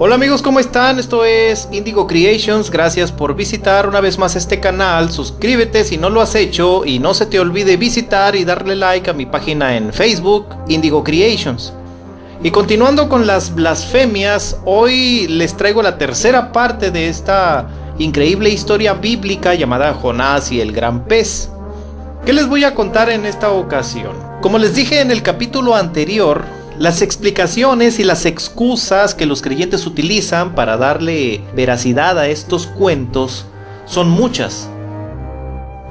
Hola amigos, ¿cómo están? Esto es Indigo Creations, gracias por visitar una vez más este canal. Suscríbete si no lo has hecho y no se te olvide visitar y darle like a mi página en Facebook, Indigo Creations. Y continuando con las blasfemias, hoy les traigo la tercera parte de esta increíble historia bíblica llamada Jonás y el gran pez. ¿Qué les voy a contar en esta ocasión? Como les dije en el capítulo anterior, las explicaciones y las excusas que los creyentes utilizan para darle veracidad a estos cuentos son muchas.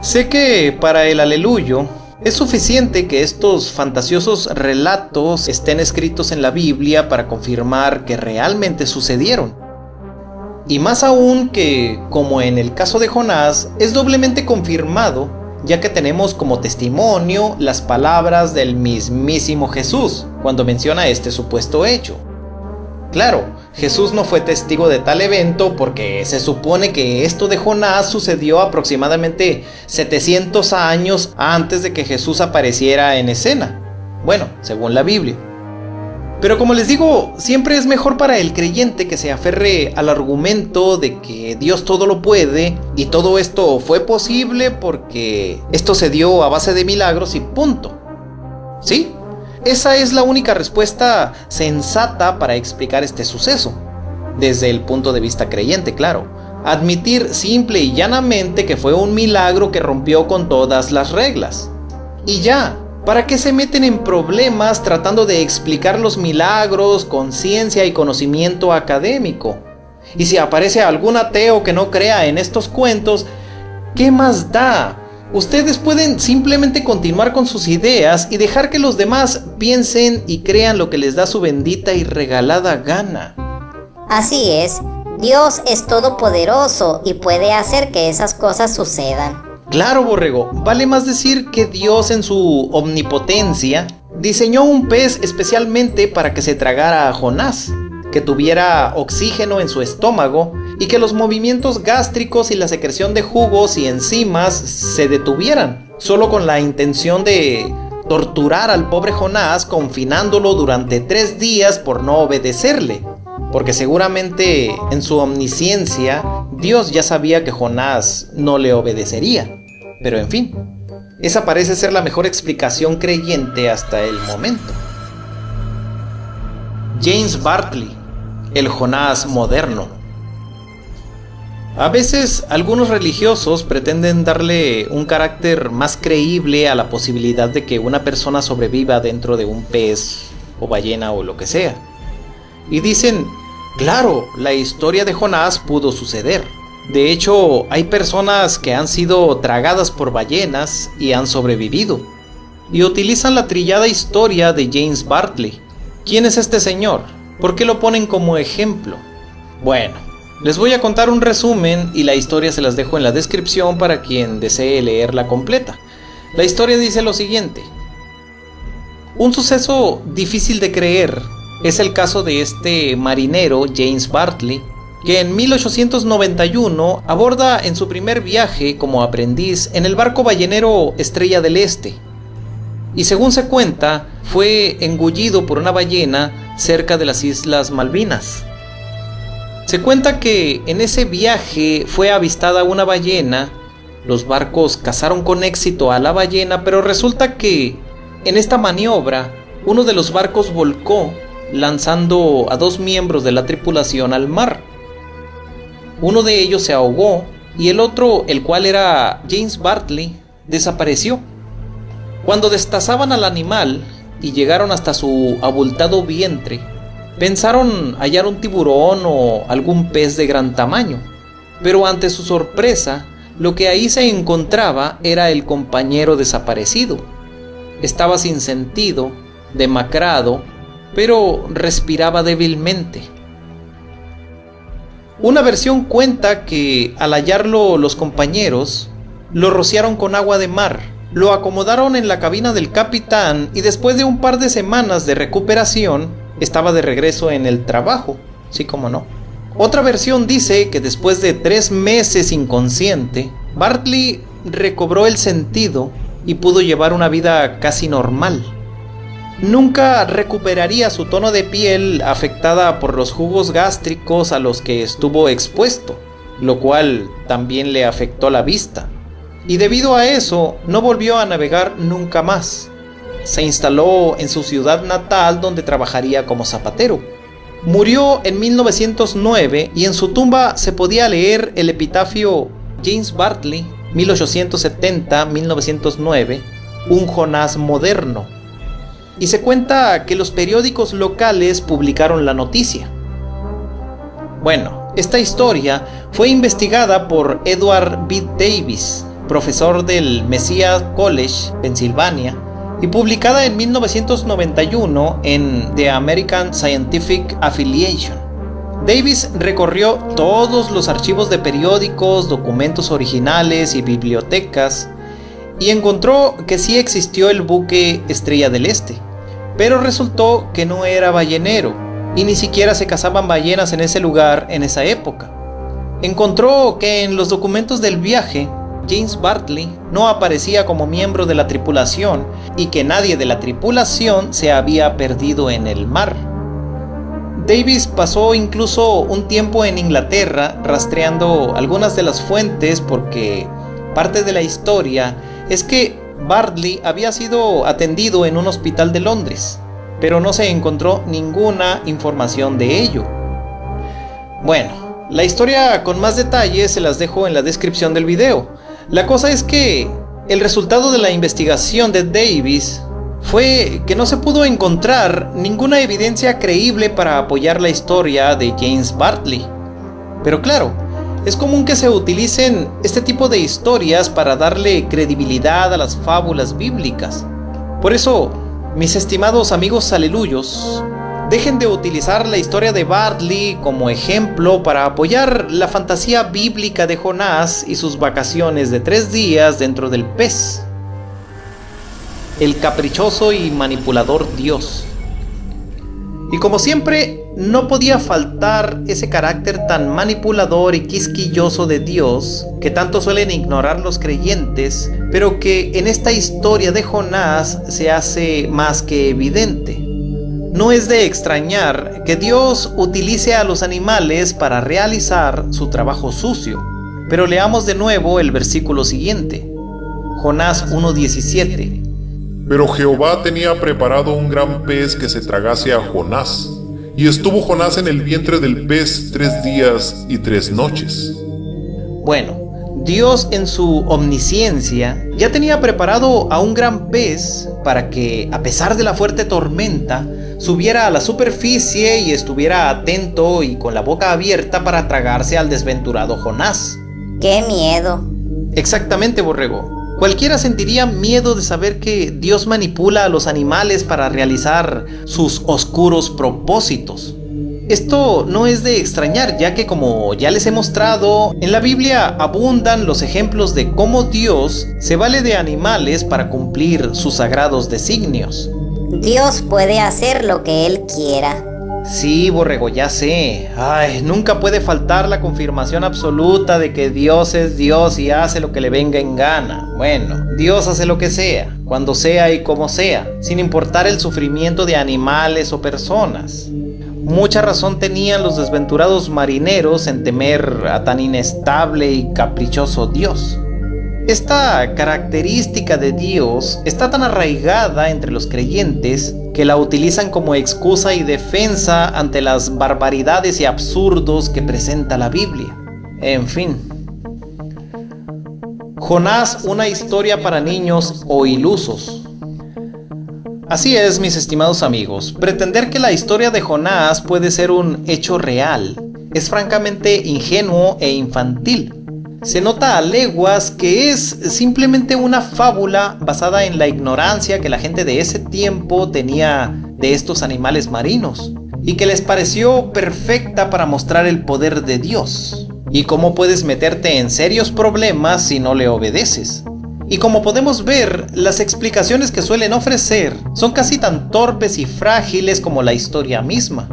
Sé que para el aleluyo es suficiente que estos fantasiosos relatos estén escritos en la Biblia para confirmar que realmente sucedieron. Y más aún que, como en el caso de Jonás, es doblemente confirmado, ya que tenemos como testimonio las palabras del mismísimo Jesús cuando menciona este supuesto hecho. Claro, Jesús no fue testigo de tal evento porque se supone que esto de Jonás sucedió aproximadamente 700 años antes de que Jesús apareciera en escena. Bueno, según la Biblia. Pero como les digo, siempre es mejor para el creyente que se aferre al argumento de que Dios todo lo puede y todo esto fue posible porque esto se dio a base de milagros y punto. ¿Sí? Esa es la única respuesta sensata para explicar este suceso. Desde el punto de vista creyente, claro. Admitir simple y llanamente que fue un milagro que rompió con todas las reglas. Y ya. ¿Para qué se meten en problemas tratando de explicar los milagros con ciencia y conocimiento académico? Y si aparece algún ateo que no crea en estos cuentos, ¿qué más da? Ustedes pueden simplemente continuar con sus ideas y dejar que los demás piensen y crean lo que les da su bendita y regalada gana. Así es, Dios es todopoderoso y puede hacer que esas cosas sucedan. Claro, borrego, vale más decir que Dios en su omnipotencia diseñó un pez especialmente para que se tragara a Jonás, que tuviera oxígeno en su estómago y que los movimientos gástricos y la secreción de jugos y enzimas se detuvieran, solo con la intención de torturar al pobre Jonás confinándolo durante 3 días por no obedecerle, porque seguramente en su omnisciencia Dios ya sabía que Jonás no le obedecería. Pero en fin, esa parece ser la mejor explicación creyente hasta el momento. James Bartley, el Jonás moderno. A veces algunos religiosos pretenden darle un carácter más creíble a la posibilidad de que una persona sobreviva dentro de un pez o ballena o lo que sea. Y dicen, claro, la historia de Jonás pudo suceder. De hecho, hay personas que han sido tragadas por ballenas y han sobrevivido. Y utilizan la trillada historia de James Bartley. ¿Quién es este señor? ¿Por qué lo ponen como ejemplo? Bueno, les voy a contar un resumen y la historia se las dejo en la descripción para quien desee leerla completa. La historia dice lo siguiente. Un suceso difícil de creer es el caso de este marinero James Bartley, que en 1891 aborda en su primer viaje como aprendiz en el barco ballenero Estrella del Este. Y según se cuenta, fue engullido por una ballena cerca de las Islas Malvinas. Se cuenta que en ese viaje fue avistada una ballena, los barcos cazaron con éxito a la ballena, pero resulta que en esta maniobra uno de los barcos volcó, lanzando a 2 miembros de la tripulación al mar. Uno de ellos se ahogó y el otro, el cual era James Bartley, desapareció. Cuando destazaban al animal y llegaron hasta su abultado vientre, pensaron hallar un tiburón o algún pez de gran tamaño, pero ante su sorpresa, lo que ahí se encontraba era el compañero desaparecido. Estaba sin sentido, demacrado, pero respiraba débilmente. Una versión cuenta que al hallarlo los compañeros, lo rociaron con agua de mar, lo acomodaron en la cabina del capitán y después de un par de semanas de recuperación, estaba de regreso en el trabajo, sí como no. Otra versión dice que después de 3 meses inconsciente, Bartley recobró el sentido y pudo llevar una vida casi normal. nunca recuperaría su tono de piel afectada por los jugos gástricos a los que estuvo expuesto, lo cual también le afectó la vista. Y debido a eso, no volvió a navegar nunca más. Se instaló en su ciudad natal, donde trabajaría como zapatero. Murió en 1909 y en su tumba se podía leer el epitafio: James Bartley, 1870-1909, un Jonás moderno. Y se cuenta que los periódicos locales publicaron la noticia. Bueno, esta historia fue investigada por Edward B. Davis, profesor del Messiah College, Pensilvania, y publicada en 1991 en The American Scientific Affiliation. Davis recorrió todos los archivos de periódicos, documentos originales y bibliotecas y encontró que sí existió el buque Estrella del Este, pero resultó que no era ballenero y ni siquiera se cazaban ballenas en ese lugar en esa época. Encontró que en los documentos del viaje, James Bartley no aparecía como miembro de la tripulación y que nadie de la tripulación se había perdido en el mar. Davis pasó incluso un tiempo en Inglaterra rastreando algunas de las fuentes, porque parte de la historia es que Bartley había sido atendido en un hospital de Londres, pero no se encontró ninguna información de ello. Bueno, la historia con más detalles se las dejo en la descripción del video. La cosa es que el resultado de la investigación de Davis fue que no se pudo encontrar ninguna evidencia creíble para apoyar la historia de James Bartley. Pero claro, es común que se utilicen este tipo de historias para darle credibilidad a las fábulas bíblicas. Por eso, mis estimados amigos aleluyos, dejen de utilizar la historia de Bartley como ejemplo para apoyar la fantasía bíblica de Jonás y sus vacaciones de 3 días dentro del pez. El caprichoso y manipulador Dios. Y como siempre, no podía faltar ese carácter tan manipulador y quisquilloso de Dios que tanto suelen ignorar los creyentes, pero que en esta historia de Jonás se hace más que evidente. No es de extrañar que Dios utilice a los animales para realizar su trabajo sucio. Pero leamos de nuevo el versículo siguiente. Jonás 1:17. Pero Jehová tenía preparado un gran pez que se tragase a Jonás. Y estuvo Jonás en el vientre del pez 3 días y 3 noches. Bueno, Dios en su omnisciencia ya tenía preparado a un gran pez para que, a pesar de la fuerte tormenta, subiera a la superficie y estuviera atento y con la boca abierta para tragarse al desventurado Jonás. ¡Qué miedo! Exactamente, borrego. Cualquiera sentiría miedo de saber que Dios manipula a los animales para realizar sus oscuros propósitos. Esto no es de extrañar, ya que, como ya les he mostrado, en la Biblia abundan los ejemplos de cómo Dios se vale de animales para cumplir sus sagrados designios. Dios puede hacer lo que Él quiera. Sí, borrego, ya sé. Nunca puede faltar la confirmación absoluta de que Dios es Dios y hace lo que le venga en gana. Bueno, Dios hace lo que sea, cuando sea y como sea, sin importar el sufrimiento de animales o personas. Mucha razón tenían los desventurados marineros en temer a tan inestable y caprichoso Dios. Esta característica de Dios está tan arraigada entre los creyentes que la utilizan como excusa y defensa ante las barbaridades y absurdos que presenta la Biblia. En fin. Jonás, una historia para niños o ilusos. Así es, mis estimados amigos, pretender que la historia de Jonás puede ser un hecho real es francamente ingenuo e infantil. Se nota a leguas que es simplemente una fábula basada en la ignorancia que la gente de ese tiempo tenía de estos animales marinos y que les pareció perfecta para mostrar el poder de Dios y cómo puedes meterte en serios problemas si no le obedeces. Y como podemos ver, las explicaciones que suelen ofrecer son casi tan torpes y frágiles como la historia misma.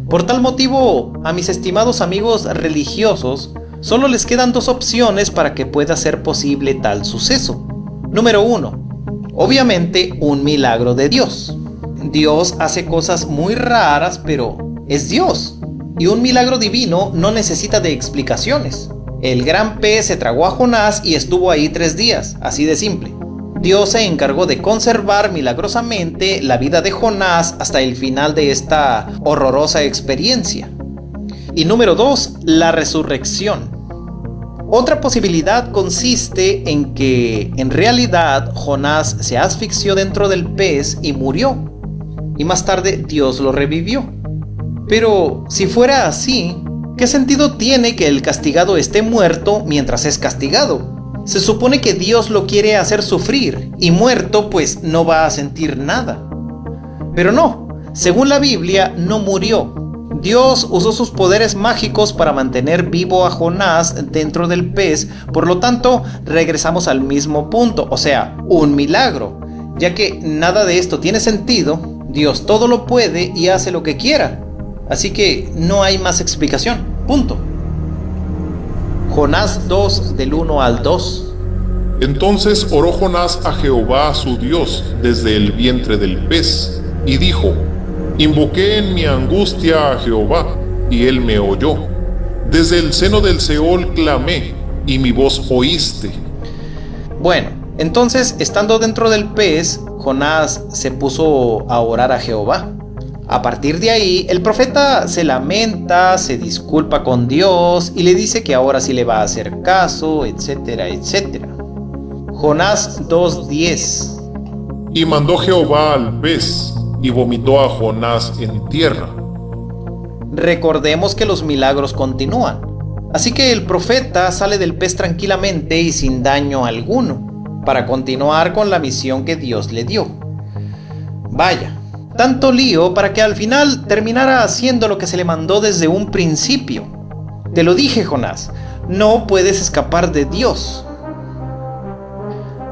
Por tal motivo, a mis estimados amigos religiosos, solo les quedan 2 opciones para que pueda ser posible tal suceso. Número 1. Obviamente, un milagro de Dios. Dios hace cosas muy raras, pero es Dios. Y un milagro divino no necesita de explicaciones. El gran pez se tragó a Jonás y estuvo ahí 3 días, así de simple. Dios se encargó de conservar milagrosamente la vida de Jonás hasta el final de esta horrorosa experiencia. Y número 2, la resurrección. Otra posibilidad consiste en que en realidad Jonás se asfixió dentro del pez y murió. Y más tarde Dios lo revivió. Pero si fuera así, ¿qué sentido tiene que el castigado esté muerto mientras es castigado? Se supone que Dios lo quiere hacer sufrir y muerto pues no va a sentir nada. Pero no, según la Biblia no murió. Dios usó sus poderes mágicos para mantener vivo a Jonás dentro del pez, por lo tanto regresamos al mismo punto, o sea, un milagro. Ya que nada de esto tiene sentido, Dios todo lo puede y hace lo que quiera. Así que no hay más explicación, punto. Jonás 2 del 1 al 2. Entonces oró Jonás a Jehová su Dios desde el vientre del pez, y dijo: Invoqué en mi angustia a Jehová, y él me oyó. Desde el seno del Seol clamé, y mi voz oíste. Bueno, entonces, estando dentro del pez, Jonás se puso a orar a Jehová. A partir de ahí, el profeta se lamenta, se disculpa con Dios y le dice que ahora sí le va a hacer caso, etcétera, etcétera. Jonás 2:10. Y mandó Jehová al pez, y vomitó a Jonás en tierra. Recordemos que los milagros continúan. Así que el profeta sale del pez tranquilamente y sin daño alguno, para continuar con la misión que Dios le dio. Vaya, tanto lío para que al final terminara haciendo lo que se le mandó desde un principio. Te lo dije, Jonás, no puedes escapar de Dios.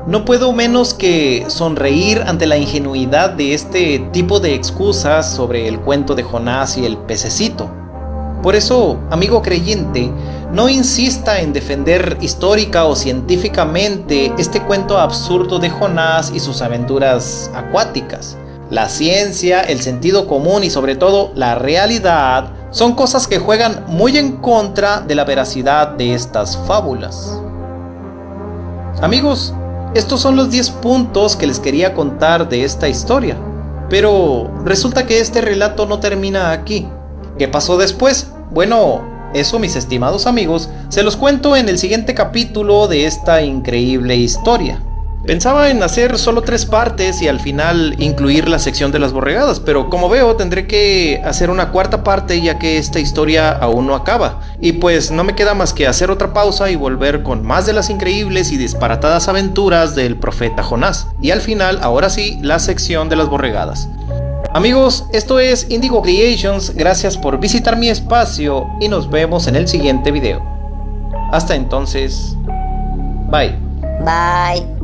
No puedo menos que sonreír ante la ingenuidad de este tipo de excusas sobre el cuento de Jonás y el pececito. Por eso, amigo creyente, no insista en defender histórica o científicamente este cuento absurdo de Jonás y sus aventuras acuáticas. La ciencia, el sentido común y sobre todo la realidad son cosas que juegan muy en contra de la veracidad de estas fábulas. Amigos, estos son los 10 puntos que les quería contar de esta historia. Pero resulta que este relato no termina aquí. ¿Qué pasó después? Bueno, eso, mis estimados amigos, se los cuento en el siguiente capítulo de esta increíble historia. Pensaba en hacer solo 3 partes y al final incluir la sección de las borregadas, pero como veo tendré que hacer una 4ª parte ya que esta historia aún no acaba. Y pues no me queda más que hacer otra pausa y volver con más de las increíbles y disparatadas aventuras del profeta Jonás. Y al final, ahora sí, la sección de las borregadas. Amigos, esto es Indigo Creations, gracias por visitar mi espacio y nos vemos en el siguiente video. Hasta entonces, bye. Bye.